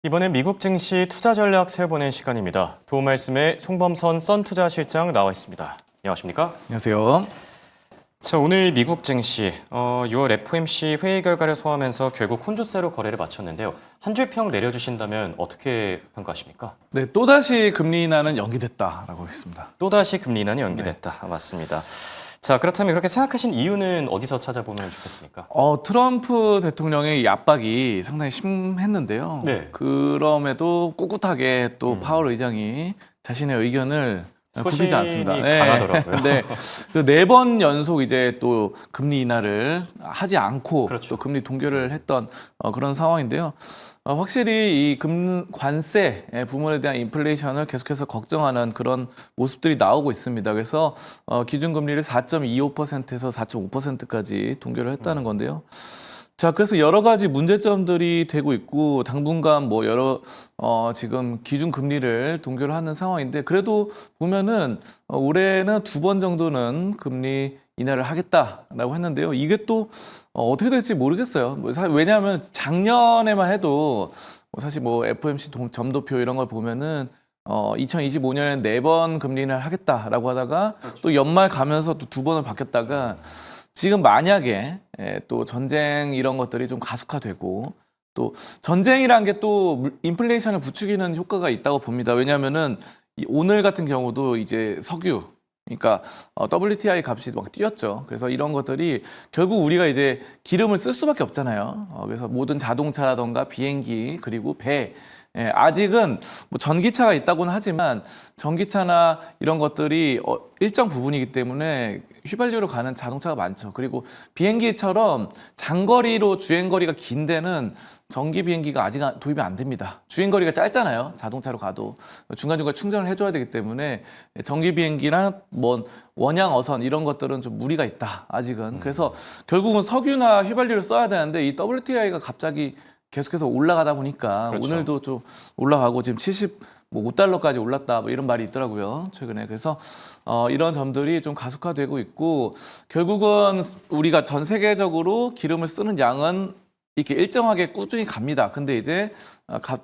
이번엔 미국 증시 투자 전략 세워보는 시간입니다. 도움 말씀에 송범선 썬투자실장 나와 있습니다. 안녕하십니까? 안녕하세요. 자, 오늘 미국 증시 6월 FOMC 회의 결과를 소화하면서 결국 혼조세로 거래를 마쳤는데요. 한 줄 평 내려주신다면 어떻게 평가하십니까? 네, 또다시 금리 인하는 연기됐다라고 하겠습니다. 또다시 금리 인하는 연기됐다. 맞습니다. 자, 그렇다면 그렇게 생각하신 이유는 어디서 찾아보면 좋겠습니까? 트럼프 대통령의 압박이 상당히 심했는데요. 네. 그럼에도 꿋꿋하게 또 파월 의장이 자신의 의견을 굽히지 않습니다. 소신이 강하더라고요. 네, 그 4번 연속 이제 또 금리 인하를 하지 않고 그렇죠. 또 금리 동결을 했던 그런 상황인데요. 확실히 이 관세 부분에 대한 인플레이션을 계속해서 걱정하는 그런 모습들이 나오고 있습니다. 그래서 기준금리를 4.25%에서 4.5%까지 동결을 했다는 건데요. 자, 그래서 여러 가지 문제점들이 되고 있고 당분간 뭐 여러 지금 기준 금리를 동결하는 상황인데 그래도 보면은 올해는 2번 정도는 금리 인하를 하겠다라고 했는데요. 이게 또 어떻게 될지 모르겠어요. 왜냐하면 작년에만 해도 사실 뭐 FOMC 점도표 이런 걸 보면은 2025년에 4번 금리 인하를 하겠다라고 하다가 그렇죠. 또 연말 가면서 또 2번을 바뀌었다가 지금 만약에 또 전쟁 이런 것들이 좀 가속화되고 또 전쟁이란 게 또 인플레이션을 부추기는 효과가 있다고 봅니다. 왜냐하면은 오늘 같은 경우도 이제 석유 그러니까 WTI 값이 막 뛰었죠. 그래서 이런 것들이 결국 우리가 이제 기름을 쓸 수밖에 없잖아요. 그래서 모든 자동차라던가 비행기 그리고 배 아직은 뭐 전기차가 있다고는 하지만 전기차나 이런 것들이 일정 부분이기 때문에 휘발유로 가는 자동차가 많죠. 그리고 비행기처럼 장거리로 주행거리가 긴 데는 전기 비행기가 아직 도입이 안 됩니다. 주행거리가 짧잖아요. 자동차로 가도 중간중간 충전을 해줘야 되기 때문에 전기 비행기랑 뭐 원양 어선 이런 것들은 좀 무리가 있다. 아직은. 그래서 결국은 석유나 휘발유를 써야 되는데 이 WTI가 갑자기 계속해서 올라가다 보니까 그렇죠. 오늘도 좀 올라가고 지금 75달러까지 올랐다 뭐 이런 말이 있더라고요 최근에. 그래서 이런 점들이 좀 가속화되고 있고 결국은 우리가 전 세계적으로 기름을 쓰는 양은 이렇게 일정하게 꾸준히 갑니다. 근데 이제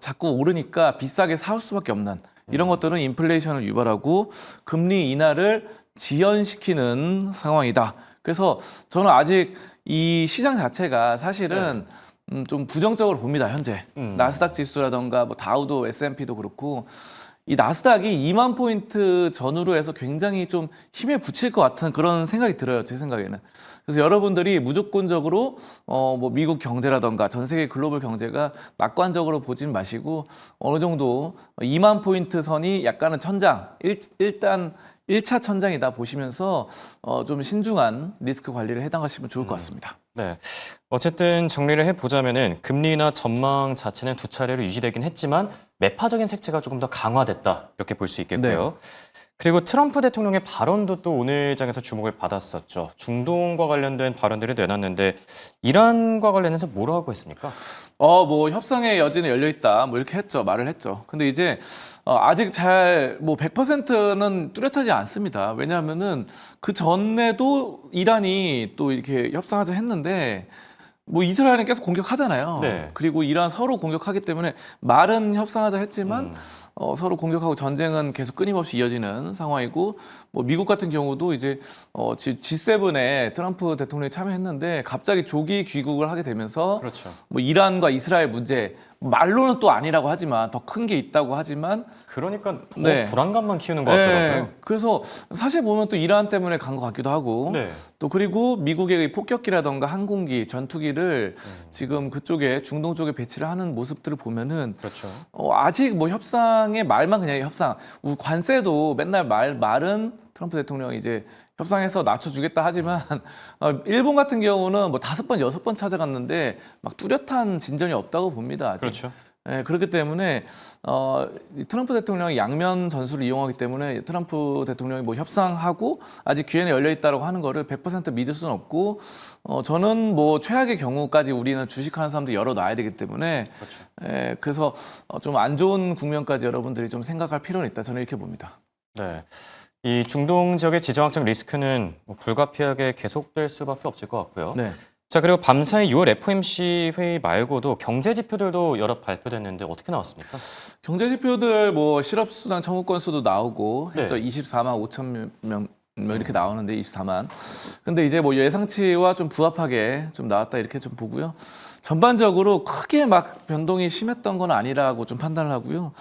자꾸 오르니까 비싸게 사올 수밖에 없는 이런 것들은 인플레이션을 유발하고 금리 인하를 지연시키는 상황이다. 그래서 저는 아직 이 시장 자체가 사실은 좀 부정적으로 봅니다, 현재. 나스닥 지수라던가 뭐 다우도 S&P도 그렇고 이 나스닥이 2만 포인트 전후로 해서 굉장히 좀 힘에 부칠 것 같은 그런 생각이 들어요, 제 생각에는. 그래서 여러분들이 무조건적으로 뭐 미국 경제라던가 전 세계 글로벌 경제가 낙관적으로 보진 마시고 어느 정도 2만 포인트 선이 약간은 천장, 일단 1차 천장이다 보시면서 좀 신중한 리스크 관리를 해당하시면 좋을 것 같습니다. 네. 어쨌든 정리를 해보자면은 금리나 전망 자체는 두 차례로 유지되긴 했지만 매파적인 색채가 조금 더 강화됐다 이렇게 볼 수 있겠고요. 그리고 트럼프 대통령의 발언도 또 오늘 장에서 주목을 받았었죠. 중동과 관련된 발언들을 내놨는데 이란과 관련해서 뭐라고 했습니까? 뭐 협상의 여지는 열려 있다. 뭐 이렇게 말을 했죠. 근데 이제 아직 잘 뭐 100%는 뚜렷하지 않습니다. 왜냐하면은 그 전에도 이란이 또 이렇게 협상하자 했는데 뭐 이스라엘은 계속 공격하잖아요. 네. 그리고 이란 서로 공격하기 때문에 말은 협상하자 했지만 서로 공격하고 전쟁은 계속 끊임없이 이어지는 상황이고 뭐 미국 같은 경우도 이제 G7에 트럼프 대통령이 참여했는데 갑자기 조기 귀국을 하게 되면서 그렇죠. 뭐 이란과 이스라엘 문제 말로는 또 아니라고 하지만 더 큰 게 있다고 하지만 그러니까 더 네. 불안감만 키우는 것 같더라고요. 그래서 사실 보면 또 이란 때문에 간 것 같기도 하고 네. 또 그리고 미국의 폭격기라던가 항공기, 전투기를 지금 그쪽에 중동 쪽에 배치를 하는 모습들을 보면은 그렇죠. 아직 뭐 협상의 말만 그냥 협상. 관세도 맨날 말은 트럼프 대통령이 이제 협상해서 낮춰주겠다 하지만 일본 같은 경우는 뭐 5번, 6번 찾아갔는데 막 뚜렷한 진전이 없다고 봅니다. 아직. 그렇죠. 그렇기 때문에 트럼프 대통령이 양면 전술을 이용하기 때문에 트럼프 대통령이 뭐 협상하고 아직 기회는 열려 있다고 하는 거를 100% 믿을 수는 없고 저는 뭐 최악의 경우까지 우리는 주식하는 사람들 열어놔야 되기 때문에 그렇죠. 그래서 좀 안 좋은 국면까지 여러분들이 좀 생각할 필요는 있다. 저는 이렇게 봅니다. 네. 이 중동 지역의 지정학적 리스크는 뭐 불가피하게 계속될 수밖에 없을 것 같고요. 네. 자, 그리고 밤사이 6월 FOMC 회의 말고도 경제 지표들도 여러 발표됐는데 어떻게 나왔습니까? 경제 지표들 뭐 실업수당 청구 건수도 나오고 했죠. 네. 24만 5천 명 이렇게 나오는데 24만. 근데 이제 뭐 예상치와 좀 부합하게 좀 나왔다 이렇게 좀 보고요. 전반적으로 크게 막 변동이 심했던 건 아니라고 좀 판단을 하고요.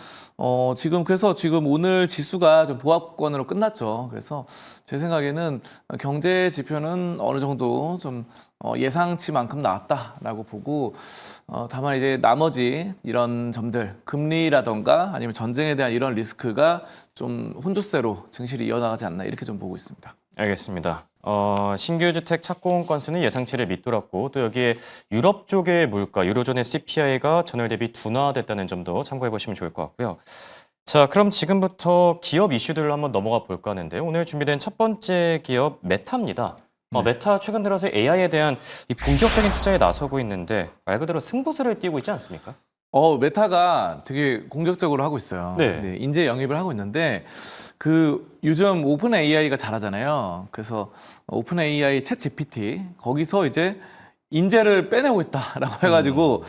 그래서 지금 오늘 지수가 좀 보합권으로 끝났죠. 그래서 제 생각에는 경제 지표는 어느 정도 좀 예상치만큼 나왔다라고 보고, 다만 이제 나머지 이런 점들, 금리라던가 아니면 전쟁에 대한 이런 리스크가 좀 혼조세로 증시를 이어나가지 않나 이렇게 좀 보고 있습니다. 알겠습니다. 신규 주택 착공 건수는 예상치를 밑돌았고 또 여기에 유럽 쪽의 물가, 유로존의 CPI가 전월 대비 둔화됐다는 점도 참고해 보시면 좋을 것 같고요. 자, 그럼 지금부터 기업 이슈들로 한번 넘어가 볼까 하는데요. 오늘 준비된 첫 번째 기업 메타입니다. 메타 최근 들어서 AI에 대한 이 본격적인 투자에 나서고 있는데 말 그대로 승부수를 띄고 있지 않습니까? 메타가 되게 공격적으로 하고 있어요. 네. 인재 영입을 하고 있는데 요즘 오픈 AI가 잘하잖아요. 그래서 오픈 AI 챗 GPT 거기서 이제 인재를 빼내고 있다라고 해가지고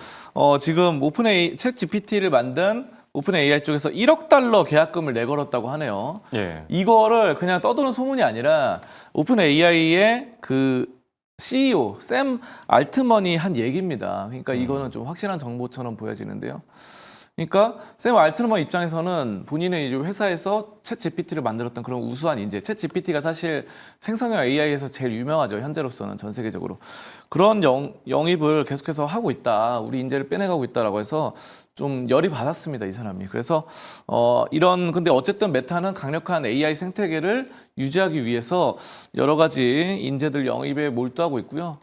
지금 오픈 AI 챗 GPT를 만든 오픈 AI 쪽에서 1억 달러 계약금을 내걸었다고 하네요. 예. 이거를 그냥 떠도는 소문이 아니라 오픈 AI의 그 CEO 샘 알트먼이 한 얘기입니다. 그러니까 이거는 좀 확실한 정보처럼 보여지는데요. 그러니까 샘 알트먼 입장에서는 본인의 이제 회사에서 챗 GPT를 만들었던 그런 우수한 인재, 챗 GPT가 사실 생성형 AI에서 제일 유명하죠. 현재로서는 전 세계적으로. 그런 영입을 계속해서 하고 있다. 우리 인재를 빼내가고 있다라고 해서 좀 열이 받았습니다, 이 사람이. 그래서 근데 어쨌든 메타는 강력한 AI 생태계를 유지하기 위해서 여러 가지 인재들 영입에 몰두하고 있고요.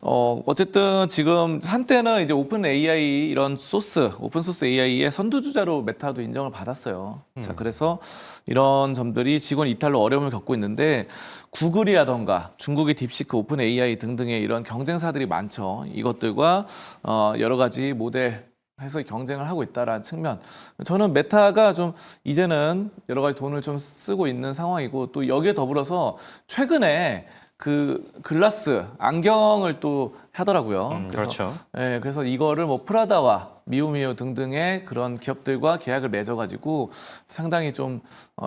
어쨌든 지금 한때는 이제 오픈 AI 이런 오픈 소스 AI의 선두주자로 메타도 인정을 받았어요. 자, 그래서 이런 점들이 직원 이탈로 어려움을 겪고 있는데 구글이라던가 중국의 딥시크, 오픈 AI 등등의 이런 경쟁사들이 많죠. 이것들과 여러 가지 모델 해서 경쟁을 하고 있다라는 측면. 저는 메타가 좀 이제는 여러 가지 돈을 좀 쓰고 있는 상황이고 또 여기에 더불어서 최근에 그 글라스 안경을 또 하더라고요. 그렇죠. 예, 그래서 이거를 뭐 프라다와 미우미우 등등의 그런 기업들과 계약을 맺어가지고 상당히 좀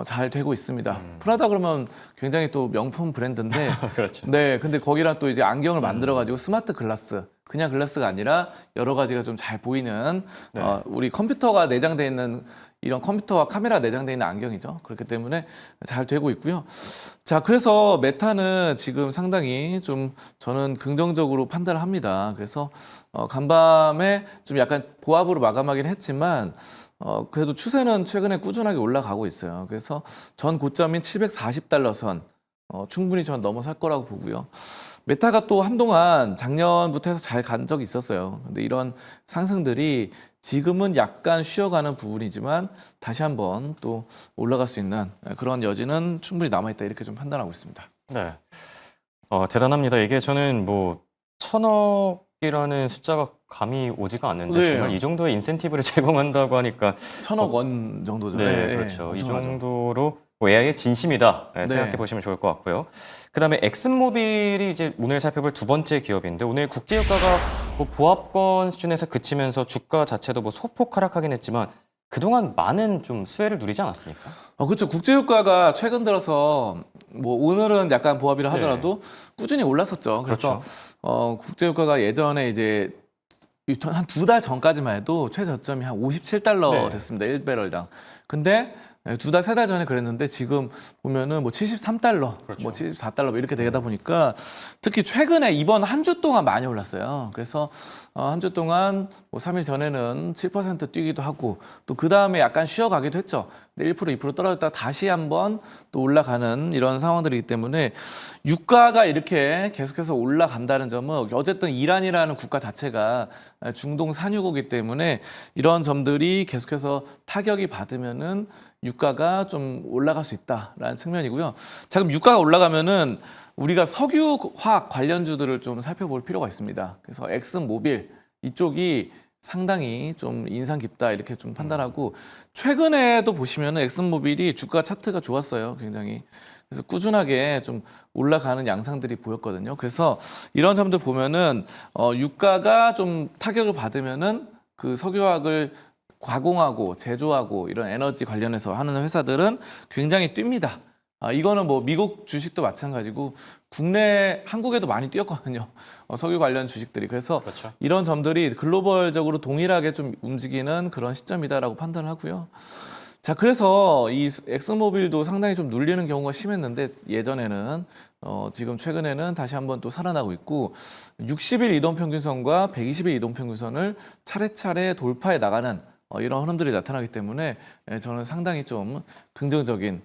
잘 되고 있습니다. 프라다 그러면 굉장히 또 명품 브랜드인데, 그렇죠. 네, 근데 거기랑 또 이제 안경을 만들어가지고 스마트 글라스, 그냥 글라스가 아니라 여러 가지가 좀 잘 보이는 네. 우리 컴퓨터가 내장되어 있는 이런 컴퓨터와 카메라 내장되어 있는 안경이죠. 그렇기 때문에 잘 되고 있고요. 자, 그래서 메타는 지금 상당히 좀 저는 긍정적으로 판단을 합니다. 그래서 간밤에 좀 약간 보합으로 마감하긴 했지만 그래도 추세는 최근에 꾸준하게 올라가고 있어요. 그래서 전 고점인 740달러 선 충분히 전 넘어설 거라고 보고요. 메타가 또 한동안 작년부터 해서 잘 간 적이 있었어요. 근데 이런 상승들이 지금은 약간 쉬어가는 부분이지만 다시 한번 또 올라갈 수 있는 그런 여지는 충분히 남아있다 이렇게 좀 판단하고 있습니다. 네. 대단합니다. 이게 저는 뭐 1,000억이라는 숫자가 감이 오지가 않는데 네. 정말 이 정도의 인센티브를 제공한다고 하니까 1,000억 원 정도죠. 네, 그렇죠. 이 엄청나죠. 정도로 뭐 AI의 진심이다 네. 생각해 보시면 좋을 것 같고요. 그다음에 엑슨모빌이 이제 오늘 살펴볼 두 번째 기업인데 오늘 국제유가가 뭐 보합권 수준에서 그치면서 주가 자체도 뭐 소폭 하락하긴 했지만 그동안 많은 좀 수혜를 누리지 않았습니까? 그렇죠. 국제유가가 최근 들어서 뭐 오늘은 약간 보합이라 하더라도 꾸준히 올랐었죠. 그래서 국제유가가 예전에 이제 한 2달 전까지만 해도 최저점이 한 57달러 네. 됐습니다. 1배럴당. 근데 2달, 3달 전에 그랬는데 지금 보면은 뭐 73달러, 그렇죠. 뭐 74달러 뭐 이렇게 되다 보니까 특히 최근에 이번 한 주 동안 많이 올랐어요. 그래서 한 주 동안 뭐 3일 전에는 7% 뛰기도 하고 또 그 다음에 약간 쉬어가기도 했죠. 근데 1%, 2% 떨어졌다가 다시 한번 또 올라가는 이런 상황들이기 때문에 유가가 이렇게 계속해서 올라간다는 점은 어쨌든 이란이라는 국가 자체가 중동 산유국이기 때문에 이런 점들이 계속해서 타격이 받으면은 유가가 좀 올라갈 수 있다라는 측면이고요. 자, 그럼 유가가 올라가면은 우리가 석유화학 관련주들을 좀 살펴볼 필요가 있습니다. 그래서 엑슨모빌 이쪽이 상당히 좀 인상 깊다 이렇게 좀 판단하고 최근에도 보시면은 엑슨모빌이 주가 차트가 좋았어요. 굉장히. 그래서 꾸준하게 좀 올라가는 양상들이 보였거든요. 그래서 이런 점들 보면은 유가가 좀 타격을 받으면은 그 석유화학을 가공하고 제조하고 이런 에너지 관련해서 하는 회사들은 굉장히 뜁니다. 이거는 뭐 미국 주식도 마찬가지고 국내 한국에도 많이 뛰었거든요. 석유 관련 주식들이. 그래서 그렇죠. 이런 점들이 글로벌적으로 동일하게 좀 움직이는 그런 시점이다라고 판단을 하고요. 자, 그래서 이 엑슨모빌도 상당히 좀 눌리는 경우가 심했는데 예전에는 지금 최근에는 다시 한번 또 살아나고 있고 60일 이동평균선과 120일 이동평균선을 차례차례 돌파해 나가는 이런 흐름들이 나타나기 때문에 저는 상당히 좀 긍정적인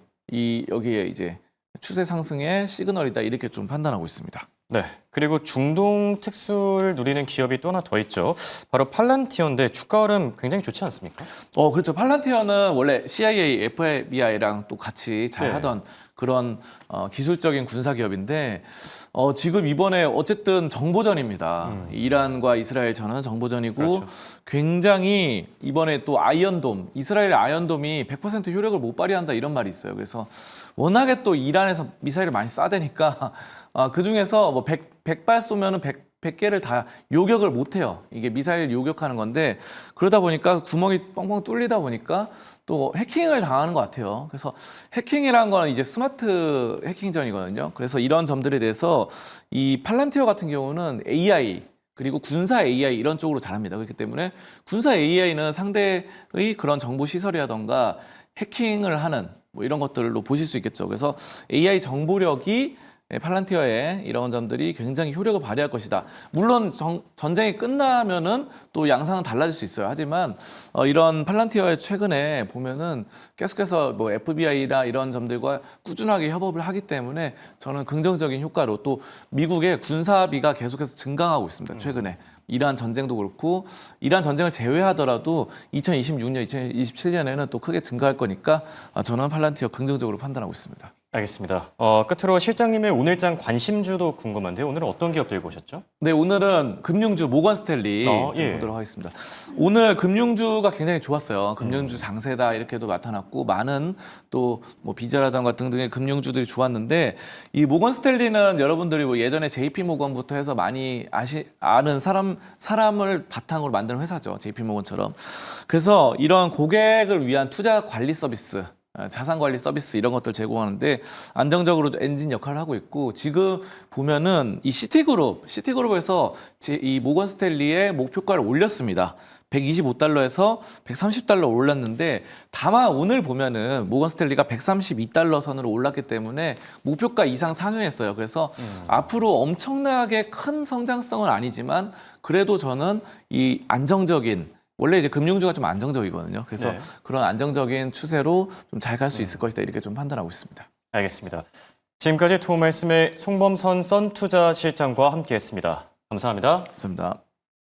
여기에 이제 추세 상승의 시그널이다 이렇게 좀 판단하고 있습니다. 네. 그리고 중동 특수를 누리는 기업이 또 하나 더 있죠. 바로 팔란티어인데 주가 흐름 굉장히 좋지 않습니까? 그렇죠. 팔란티어는 원래 CIA, FBI랑 또 같이 잘 네. 하던 그런 기술적인 군사 기업인데 지금 이번에 어쨌든 정보전입니다. 이란과 이스라엘 전은 정보전이고 그렇죠. 굉장히 이번에 또 아이언돔, 이스라엘 아이언돔이 100% 효력을 못 발휘한다 이런 말이 있어요. 그래서 워낙에 또 이란에서 미사일을 많이 쏴대니까 그 중에서 뭐 100발 쏘면은 100개를 다 요격을 못 해요. 이게 미사일 요격하는 건데 그러다 보니까 구멍이 뻥뻥 뚫리다 보니까 또 해킹을 당하는 것 같아요. 그래서 해킹이라는 거는 이제 스마트 해킹전이거든요. 그래서 이런 점들에 대해서 이 팔란티어 같은 경우는 AI 그리고 군사 AI 이런 쪽으로 잘합니다. 그렇기 때문에 군사 AI는 상대의 그런 정보 시설이라던가 해킹을 하는 뭐 이런 것들로 보실 수 있겠죠. 그래서 AI 정보력이 팔란티어의 이런 점들이 굉장히 효력을 발휘할 것이다. 물론 전쟁이 끝나면은 또 양상은 달라질 수 있어요. 하지만 이런 팔란티어의 최근에 보면은 계속해서 뭐 FBI나 이런 점들과 꾸준하게 협업을 하기 때문에 저는 긍정적인 효과로 또 미국의 군사비가 계속해서 증강하고 있습니다. 최근에. 이란 전쟁도 그렇고 이란 전쟁을 제외하더라도 2026년, 2027년에는 또 크게 증가할 거니까 저는 팔란티어 긍정적으로 판단하고 있습니다. 알겠습니다. 끝으로 실장님의 오늘장 관심주도 궁금한데요. 오늘은 어떤 기업들 보셨죠? 네, 오늘은 금융주 모건 스탠리 좀 예. 보도록 하겠습니다. 오늘 금융주가 굉장히 좋았어요. 금융주 장세다 이렇게도 나타났고 많은 또 뭐 비자라던가 등등의 금융주들이 좋았는데 이 모건 스탠리는 여러분들이 뭐 예전에 JP 모건부터 해서 많이 아는 사람을 바탕으로 만든 회사죠. JP 모건처럼. 그래서 이런 고객을 위한 투자 관리 서비스 자산 관리 서비스 이런 것들 제공하는데 안정적으로 엔진 역할을 하고 있고 지금 보면은 이 시티그룹에서 이 모건 스탠리의 목표가를 올렸습니다. 125달러에서 130달러 올랐는데 다만 오늘 보면은 모건 스탠리가 132달러 선으로 올랐기 때문에 목표가 이상 상회했어요. 그래서 앞으로 엄청나게 큰 성장성은 아니지만 그래도 저는 이 안정적인 원래 이제 금융주가 좀 안정적이거든요. 그래서 네. 그런 안정적인 추세로 좀 잘 갈 수 있을 것이다 이렇게 좀 판단하고 있습니다. 알겠습니다. 지금까지 도움 말씀에 송범선 썬투자 실장과 함께했습니다. 감사합니다. 감사합니다.